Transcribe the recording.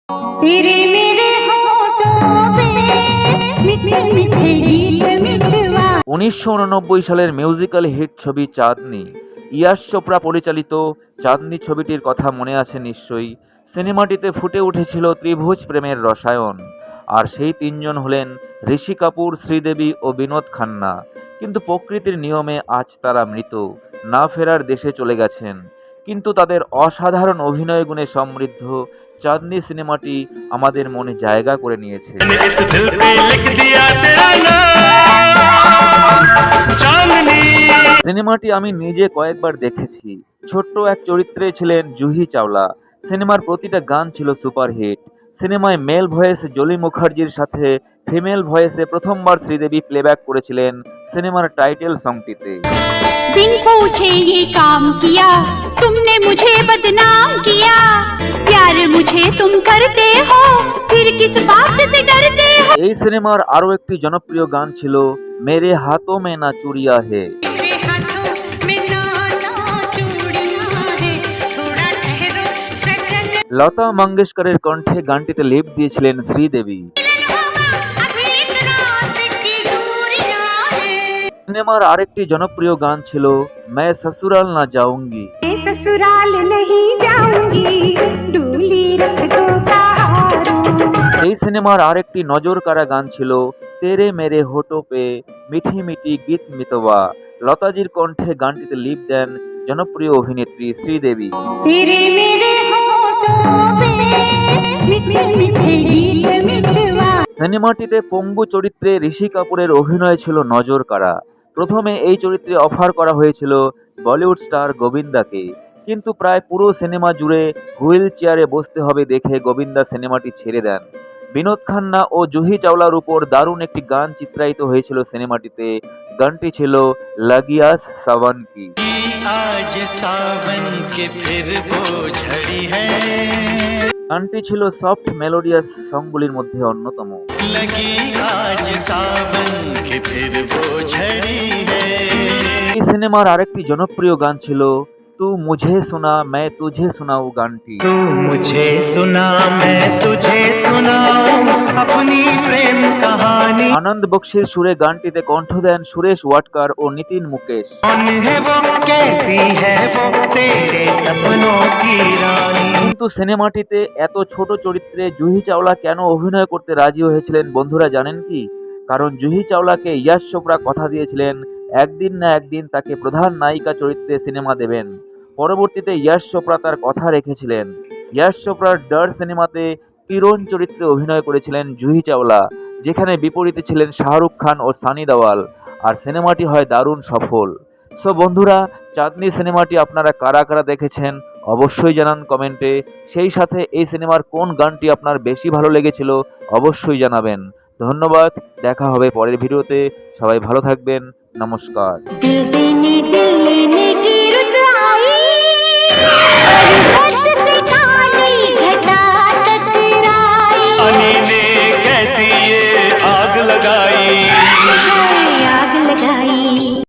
तेरे मेरे होठों पे मीठे मीठे गीत मितवा। 1989 সালের মিউজিক্যাল হিট ছবি চাঁদনি। ইয়াশ চোপড়া পরিচালিত চাঁদনি ছবিটির কথা মনে আছে নিশ্চয়ই। সিনেমাটিতে ফুটে উঠেছিল ত্রিভুজ প্রেমের রসায়ন। আর সেই তিনজন হলেন ঋষি কাপুর, শ্রীদেবী ও বিনোদ খান্না। কিন্তু প্রকৃতির নিয়মে আজ তারা মৃত, না ফেরার দেশে চলে গেছেন। কিন্তু তাদের অসাধারণ অভিনয় গুণে সমৃদ্ধ চাঁদনি সিনেমাটি আমাদের মনে জায়গা করে নিয়েছে। সিনেমাটি আমি নিজে কয়েকবার দেখেছি। ছোট্ট এক চরিত্রে ছিলেন জুহি চাওলা। সিনেমার প্রতিটা গান ছিল সুপারহিট। সিনেমায় মেল ভয়েস জলি মুখার্জির সাথে ফিমেল ভয়েসে প্রথমবার শ্রীদেবী প্লেব্যাক করেছিলেন সিনেমার টাইটেল সংটিতে। बिन पूछे ये काम किया तुमने मुझे बदनाम किया, प्यार मुझे तुम करते हो फिर किस बात से डरते हो। এই সিনেমার আরও একটি জনপ্রিয় গান ছিল মেরে হাতোं में না চুড়িয়া হে। লতা মঙ্গেশকরের কণ্ঠে গানটিতে লিপ দিয়েছিলেন শ্রীদেবী। সিনেমার আরেকটি জনপ্রিয় গান ছিল मैं ससुराल ना जाऊंगी। ससुराल नहीं जाऊंगी डोली रख दो এই সিনেমার আরেকটি নজর কাড়া গান ছিল তেরে মেরে হোঠো পে মিঠি মিঠি গীত মিতবা। লতাজির কণ্ঠে গানটিতে লিপ দেন জনপ্রিয় অভিনেত্রী শ্রীদেবী। तेरे मेरे होठों पे मीठे मीठे गीत मितवा। সিনেমাটিতে পঙ্গু চরিত্রে ঋষি কাপুরের অভিনয় ছিল নজর কাড়া। প্রথমে এই চরিত্রে অফার করা হয়েছিল বলিউড স্টার গোবিন্দাকে, কিন্তু প্রায় পুরো সিনেমা জুড়ে হুইল চেয়ারে বসতে হবে দেখে গোবিন্দা সিনেমাটি ছেড়ে দেন। বিনোদ খান্না ও জুহি চাওলার উপর দারুণ একটি গান চিত্রায়িত হয়েছিল সিনেমাটিতে। গানটি ছিল লাগিয়াস সাवन की। आज सावन के फिर वो झड़ी है, গানটি ছিল সফট মেলোডিয়াস সংগুলির মধ্যে অন্যতম। लगी आज सावन के फिर वो झड़ी है। এই সিনেমার আরেকটি জনপ্রিয় গান ছিল তু মুঝে সুনা मैं तुझे सुनाऊं গানটি। तू मुझे सुना मैं तुझे सुनाऊं अपनी प्रेम कहानी। আনন্দ বক্সির সুরে গানটিতে কণ্ঠ দেন সুরেশ ওয়াডকার ও নিতিন মুকেশ। कौन है वो कैसी है वो तेरे सपनों की रानी। কিন্তু সিনেমাটিতে এত ছোট চরিত্রে জুহি চাওলা কেন অভিনয় করতে রাজি হয়েছিলেন বন্ধুরা জানেন কি? কারণ জুহি চাওলাকে ইয়াশ চোপড়া কথা দিয়েছিলেন একদিন না একদিন তাকে প্রধান নায়িকা চরিত্রে সিনেমা দেবেন। পরবর্তীতে ইয়াশ চোপড়া তার কথা রেখেছিলেন। ইয়াশ চোপড়ার ডর সিনেমাতে কিরণ চরিত্রে অভিনয় করেছিলেন জুহি চাওলা, যেখানে বিপরীতে ছিলেন শাহরুখ খান ও সানি দেওয়াল। আর সিনেমাটি হয় দারুণ সফল। সো বন্ধুরা, চাঁদনি সিনেমাটি আপনারা কারা কারা দেখেছেন অবশ্যই জানান কমেন্টে। সেই সাথে এই সিনেমার কোন গানটি আপনার বেশি ভালো লেগেছিল অবশ্যই জানাবেন। ধন্যবাদ, দেখা হবে পরের ভিডিওতে। সবাই ভালো থাকবেন, নমস্কার। दिल देने की रुत आई।